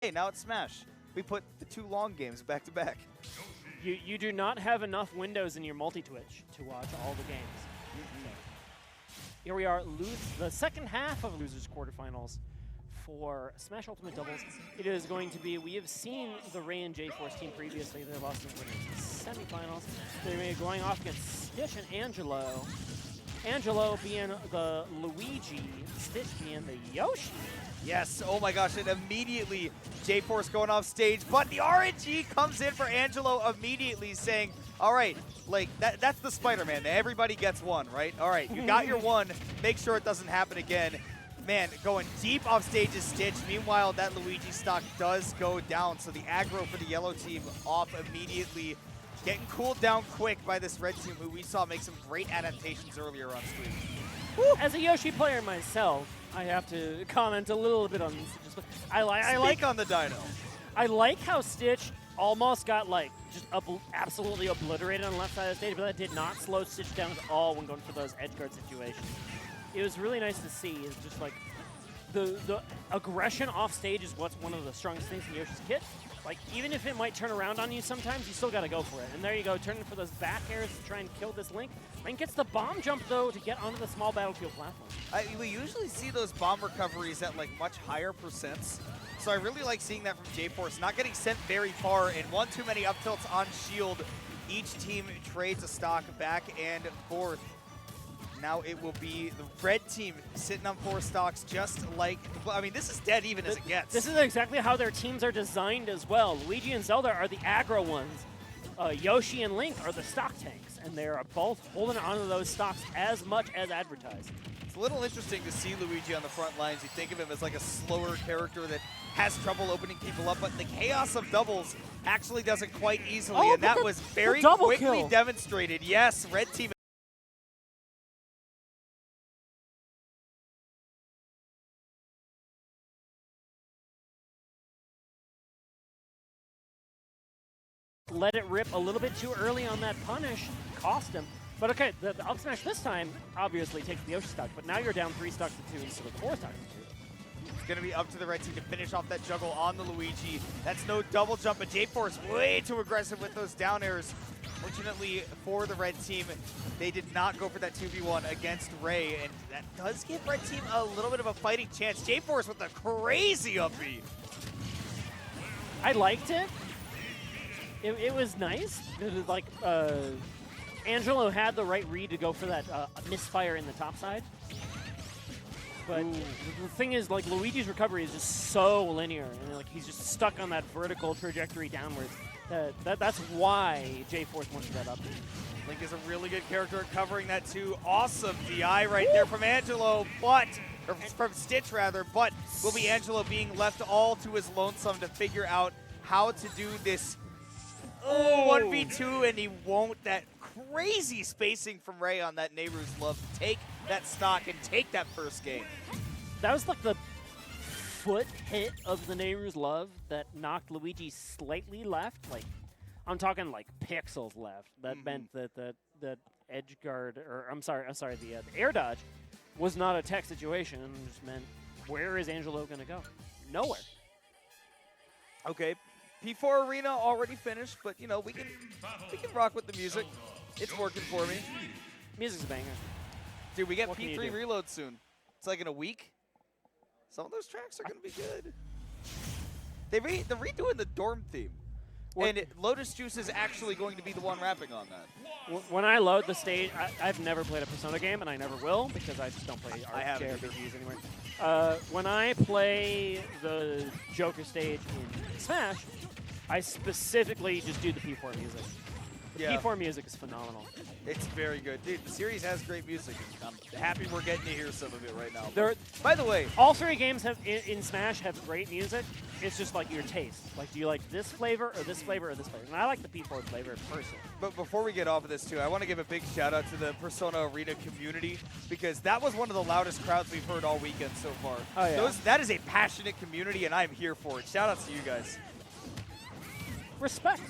hey, now it's Smash. We put the 2 long games back to back. You do not have enough windows in your multi-Twitch to watch all the games. So, here we are, the second half of Losers Quarterfinals for Smash Ultimate Doubles. It is going to be, we have seen the Ray and JAYFORCE team previously. They lost in the semifinals. They're going off against Stitch and Angelo. Angelo being the Luigi, Stitch being the Yoshi. Yes, oh my gosh, and immediately JAYFORCE going off stage, but the RNG comes in for Angelo immediately saying, all right, like, that's the Spider-Man, everybody gets one, right? All right, you got your one, make sure it doesn't happen again. Man, going deep off stage is Stitch. Meanwhile, that Luigi stock does go down, so the aggro for the yellow team off immediately. Getting cooled down quick by this red team, who we saw make some great adaptations earlier on stream. Woo. As a Yoshi player myself, I have to comment a little bit on Stitch. I like on the Dino. I like how Stitch almost got like just absolutely obliterated on the left side of the stage, but that did not slow Stitch down at all when going for those edge guard situations. It was really nice to see. It's just like the aggression off stage is what's one of the strongest things in Yoshi's kit. Like, even if it might turn around on you sometimes, you still got to go for it. And there you go, turning for those back airs to try and kill this Link. Link gets the bomb jump, though, to get onto the small battlefield platform. We usually see those bomb recoveries at, like, much higher percents. So I really like seeing that from JAYFORCE. Not getting sent very far, and one too many up tilts on shield. Each team trades a stock back and forth. Now it will be the red team sitting on 4 stocks, just like, I mean, this is dead even as it gets. This is exactly how their teams are designed as well. Luigi and Zelda are the aggro ones. Yoshi and Link are the stock tanks, and they're both holding onto those stocks as much as advertised. It's a little interesting to see Luigi on the front lines. You think of him as like a slower character that has trouble opening people up, but the chaos of doubles actually does it quite easily, and that was very quickly demonstrated. Yes, red team let it rip a little bit too early on that punish, cost him. But okay, the up smash this time obviously takes the Yoshi stock, but now you're down 3 stocks to 2 instead of 4 stocks to 2. It's going to be up to the red team to finish off that juggle on the Luigi. That's no double jump, but JAYFORCE way too aggressive with those down airs. Fortunately for the red team, they did not go for that 2v1 against Ray, and that does give red team a little bit of a fighting chance. JAYFORCE with a crazy up B. I liked it. It was nice. It was like Angelo had the right read to go for that misfire in the top side. But the thing is, like, Luigi's recovery is just so linear, and like he's just stuck on that vertical trajectory downwards. That's why JAYFORCE wants that up. Link is a really good character at covering that too. Awesome DI right there from Angelo, but or from Stitch rather. But will be Angelo being left all to his lonesome to figure out how to do this 1v2, and he won't. That crazy spacing from Ray on that Nehru's Love to take that stock and take that first game. That was like the foot hit of the Nehru's Love that knocked Luigi slightly left. Like, I'm talking like pixels left. That meant that the edge guard, or I'm sorry, the air dodge was not a tech situation. It just meant, where is Angelo going to go? Nowhere. Okay. P4 Arena already finished, but you know, we can rock with the music. It's working for me. Music's a banger. Dude, we get P3 reload soon. It's like in a week. Some of those tracks are gonna be good. They're redoing the dorm theme. And Lotus Juice is actually going to be the one rapping on that. When I load the stage, I've never played a Persona game, and I never will, because I just don't play JRPGs anymore. When I play the Joker stage in Smash, I specifically just do the P4 music. The P4 music is phenomenal. It's very good. Dude, the series has great music. I'm happy we're getting to hear some of it right now. By the way, all 3 games have in Smash have great music. It's just like your taste. Like, do you like this flavor or this flavor or this flavor? And I like the P4 flavor personally. But before we get off of this too, I want to give a big shout out to the Persona Arena community, because that was one of the loudest crowds we've heard all weekend so far. Oh, yeah. That is a passionate community, and I'm here for it. Shout out to you guys. Respect.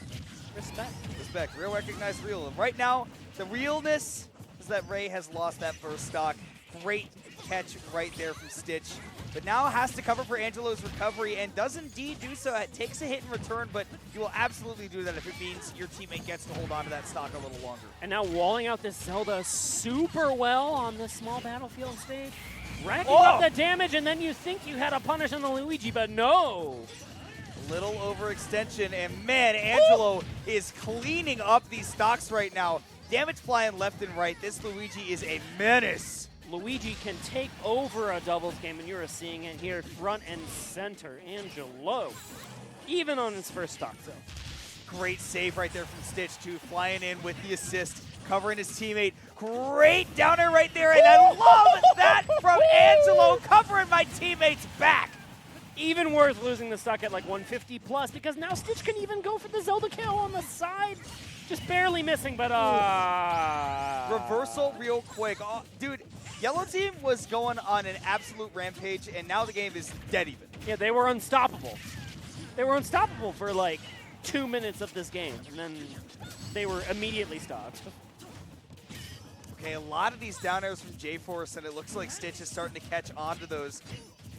Respect. Respect. Real recognize real. And right now, the realness is that Ray has lost that first stock. Great catch right there from Stitch. But now has to cover for Angelo's recovery and does indeed do so. It takes a hit in return, but you will absolutely do that if it means your teammate gets to hold on to that stock a little longer. And now walling out this Zelda super well on this small battlefield stage. Racking Oh! up the damage, and then you think you had a punish on the Luigi, but no. Little overextension, and man, Angelo is cleaning up these stocks right now. Damage flying left and right. This Luigi is a menace. Luigi can take over a doubles game, and you're seeing it here front and center. Angelo, even on his first stock zone. Great save right there from Stitch, too, flying in with the assist, covering his teammate. Great downer right there, and I love that from Angelo, covering my teammate's back. Even worth losing the stock at like 150 plus, because now Stitch can even go for the Zelda kill on the side. Just barely missing, but Reversal real quick. Oh, dude, Yellow team was going on an absolute rampage, and now the game is dead even. Yeah, they were unstoppable. They were unstoppable for like 2 minutes of this game, and then they were immediately stopped. Okay, a lot of these down airs from JAYFORCE, and it looks like Stitch is starting to catch on to those.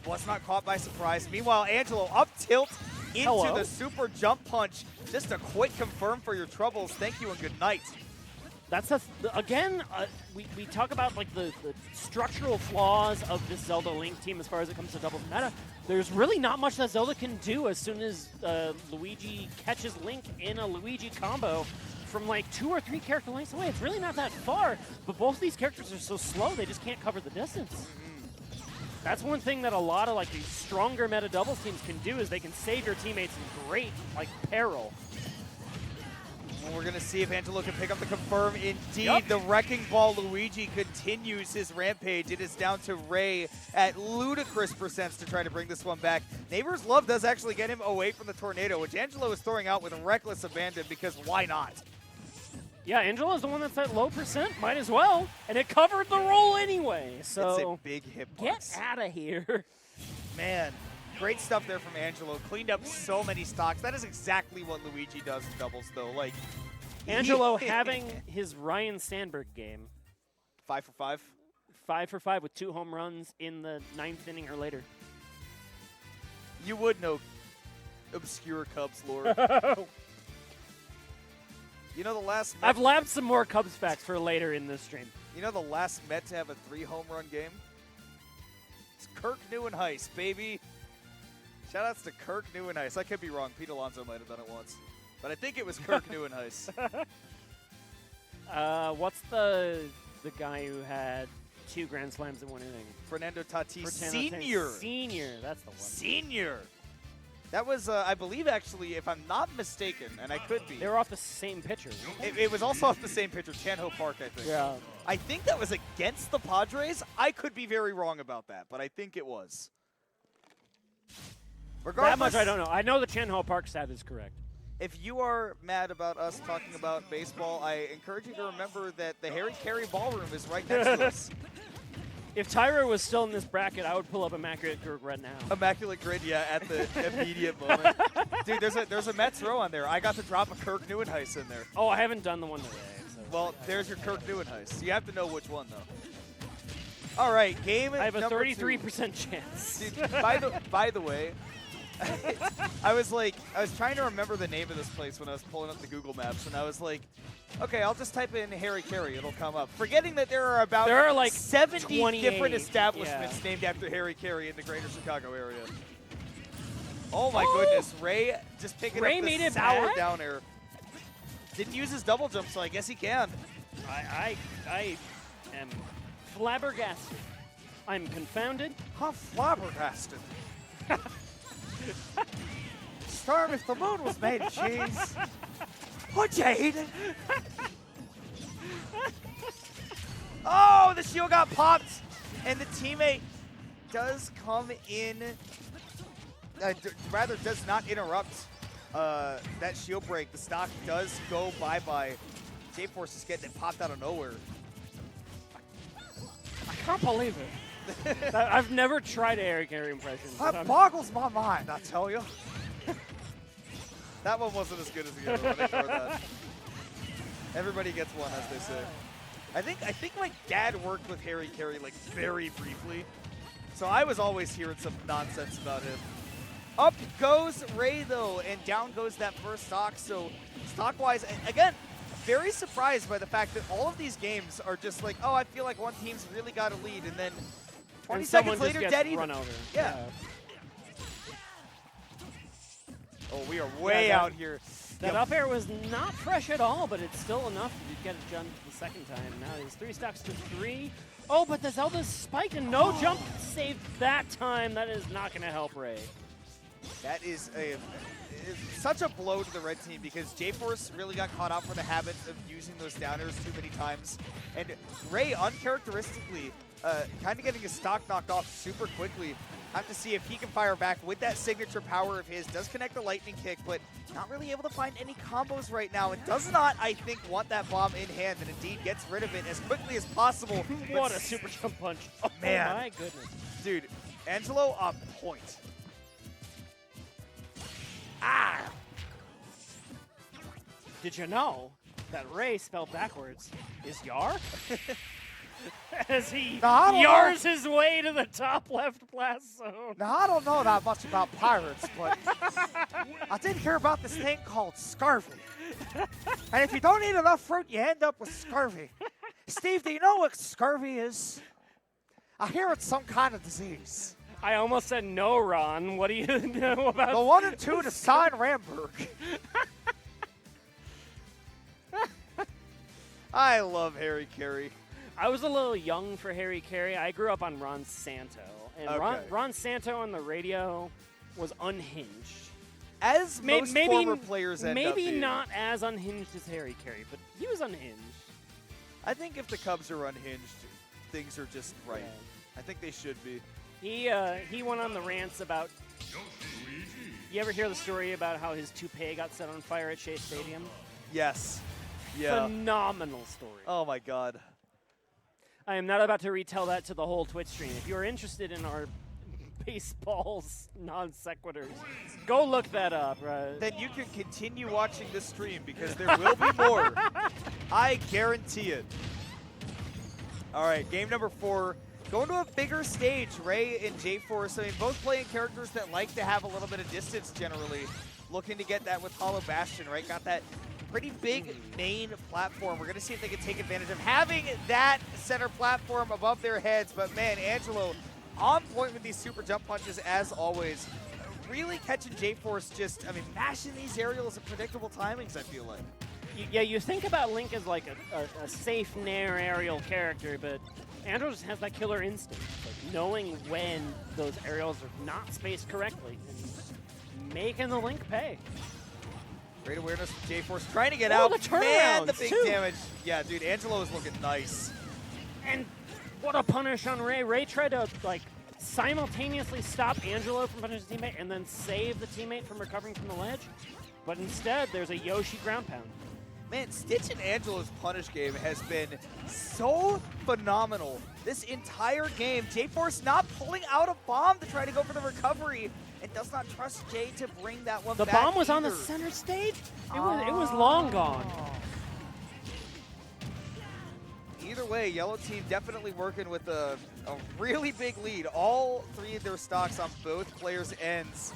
Was not caught by surprise. Meanwhile, Angelo up tilt into the super jump punch. Just a quick confirm for your troubles. Thank you and good night. That's again, we talk about like the structural flaws of this Zelda Link team as far as it comes to doubles meta. There's really not much that Zelda can do as soon as Luigi catches Link in a Luigi combo from like 2 or 3 character lengths away. It's really not that far, but both of these characters are so slow they just can't cover the distance. That's one thing that a lot of like these stronger meta doubles teams can do is they can save your teammates in great like peril. And we're going to see if Angelo can pick up the confirm. Indeed, the Wrecking Ball Luigi continues his rampage. It is down to Ray at ludicrous percents to try to bring this one back. Neighbor's Love does actually get him away from the tornado, which Angelo is throwing out with reckless abandon because why not? Yeah, Angelo is the one that's at low percent. Might as well. And it covered the roll anyway. So it's a big hitbox. Get out of here. Man, great stuff there from Angelo. Cleaned up so many stocks. That is exactly what Luigi does in doubles, though. Like Angelo having his Ryan Sandberg game. 5 for 5? 5 for 5 with 2 home runs in the 9th inning or later. You would know obscure Cubs lore. You know the last Met, I've labbed some more Cubs facts for later in this stream. You know the last Met to have a 3 home run game? It's Kirk Neuenhuis, baby. Shoutouts to Kirk Neuenhuis. I could be wrong. Pete Alonso might have done it once. But I think it was Kirk Neuenhuis. What's the guy who had 2 Grand Slams in 1 inning? Fernando Tatis Sr. Senior, that's the one. Senior. That was, I believe, actually, if I'm not mistaken, and I could be. They were off the same pitcher. It was also off the same pitcher, Chan-Ho Park, I think. Yeah. I think that was against the Padres. I could be very wrong about that, but I think it was. Regardless, That much I don't know. I know the Chan-Ho Park stat is correct. If you are mad about us talking about baseball, I encourage you to remember that the Harry Carey Ballroom is right next to us. If Tyra was still in this bracket, I would pull up Immaculate Grid right now. Immaculate Grid, yeah, at the immediate moment. Dude, there's a Mets row on there. I got to drop a Kirk Neuenhuis in there. Oh, I haven't done the one today. So Well, there's your Kirk Neuenhuis. You have to know which one, though. All right, game I have a number 33% chance. Dude, by the way, I was trying to remember the name of this place when I was pulling up the Google Maps, and I was like, okay, I'll just type in Harry Carey. It'll come up. Forgetting that there are about 70 different establishments named after Harry Carey in the greater Chicago area. Oh, my goodness. Ray just picking Ray up made the it sour back? down air. Didn't use his double jump, so I guess he can. I am flabbergasted. I'm confounded. How flabbergasted. Storm, if the moon was made of cheese, would you eat it? Oh, the shield got popped, and the teammate does come in, rather does not interrupt that shield break. The stock does go bye-bye. JAYFORCE is getting it popped out of nowhere. I can't believe it. I've never tried a Harry Carey impression. That boggles my mind, I tell you. That one wasn't as good as the other one. Ignore that. Everybody gets one, as they say. I think my dad worked with Harry Carey like very briefly, so I was always hearing some nonsense about him. Up goes Ray though, and down goes that first stock. So stock-wise, again, very surprised by the fact that all of these games are just like, oh, I feel like one team's really got a lead, and then 20 seconds later, dead even. Run over. Yeah. Oh, we are way out here. That up air was not fresh at all, but it's still enough to get it done the second time. Now it's 3 stocks to 3. Oh, but the Zelda's spiked and no jump saved that time. That is not going to help Ray. That is such a blow to the red team because JAYFORCE really got caught out for the habit of using those downers too many times. And Ray, uncharacteristically, kind of getting his stock knocked off super quickly. Have to see if he can fire back with that signature power of his. Does connect the lightning kick, but not really able to find any combos right now. And does not, I think, want that bomb in hand, and indeed gets rid of it as quickly as possible. What a super jump punch. Oh, man. My goodness. Dude, Angelo on point. Ah! Did you know that Ray spelled backwards is Yar? As he yars his way to the top left blast zone. Now, I don't know that much about pirates, but I did hear about this thing called scurvy. And if you don't eat enough fruit, you end up with scurvy. Steve, do you know what scurvy is? I hear it's some kind of disease. I almost said no, Ron. What do you know about the 1 and 2 to sign Ramberg? I love Harry Carey. I was a little young for Harry Carey. I grew up on Ron Santo. And Ron Santo on the radio was unhinged. As most former players end up being. Maybe not as unhinged as Harry Carey, but he was unhinged. I think if the Cubs are unhinged, things are just right. Yeah. I think they should be. He went on the rants about... You ever hear the story about how his toupee got set on fire at Shea Stadium? Yes. Yeah. Phenomenal story. Oh, my God. I am not about to retell that to the whole Twitch stream. If you're interested in our baseball's non sequiturs, go look that up. Then you can continue watching this stream because there will be more. I guarantee it. All right, game number 4. Going to a bigger stage, Ray and JAYFORCE. I mean, both playing characters that like to have a little bit of distance generally. Looking to get that with Hollow Bastion, right? Got that pretty big main platform. We're going to see if they can take advantage of having that center platform above their heads. But, man, Angelo on point with these super jump punches as always. Really catching JAYFORCE just, I mean, mashing these aerials at predictable timings, I feel like. Yeah, you think about Link as like a safe, nair aerial character, but Andrew just has that killer instinct, like knowing when those aerials are not spaced correctly and making the Link pay. Great awareness from JAYFORCE trying to get out. The turnarounds, man, the big too. damage. Yeah, dude, Angelo is looking nice. And what a punish on Ray. Ray tried to like simultaneously stop Angelo from punishing his teammate and then save the teammate from recovering from the ledge. But instead, there's a Yoshi ground pound. Man, Stitch and Angelo's punish game has been so phenomenal this entire game. JAYFORCE not pulling out a bomb to try to go for the recovery and does not trust Jay to bring that one back. The bomb was on the center stage? It was long gone. Either way, Yellow Team definitely working with a really big lead. All 3 of their stocks on both players' ends.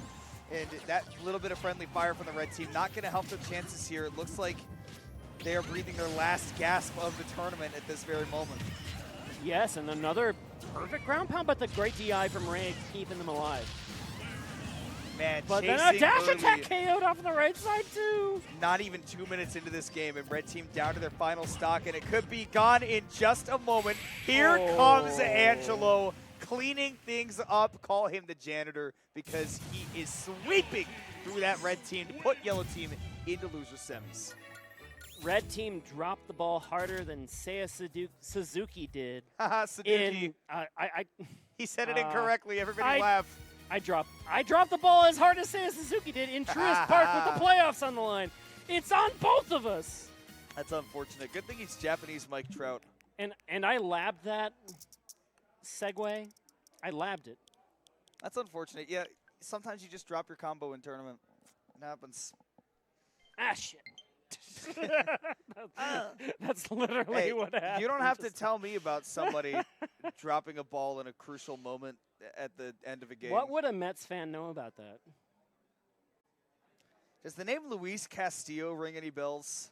And that little bit of friendly fire from the Red Team not going to help their chances here. It looks like they are breathing their last gasp of the tournament at this very moment. Yes, and another perfect ground pound, but the great DI from Ray keeping them alive. Man, but then a dash attack KO'd off on the right side too. Not even 2 minutes into this game, and Red Team down to their final stock, and it could be gone in just a moment. Here comes Angelo, cleaning things up. Call him the janitor because he is sweeping through that Red Team to put Yellow Team into loser semis. Red Team dropped the ball harder than Seiya Suzuki did. Haha, Suzuki. He said it incorrectly. Everybody laughed. I dropped the ball as hard as Seiya Suzuki did in Truist Park with the playoffs on the line. It's on both of us. That's unfortunate. Good thing he's Japanese Mike Trout. And I labbed that segue. I labbed it. That's unfortunate. Yeah, sometimes you just drop your combo in tournament. It happens. Ah, shit. That's literally Hey, what happened. you don't have to tell me about somebody dropping a ball in a crucial moment at the end of a game. What would a Mets fan know about that? Does the name Luis Castillo ring any bells?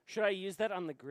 Should I use that on the grid?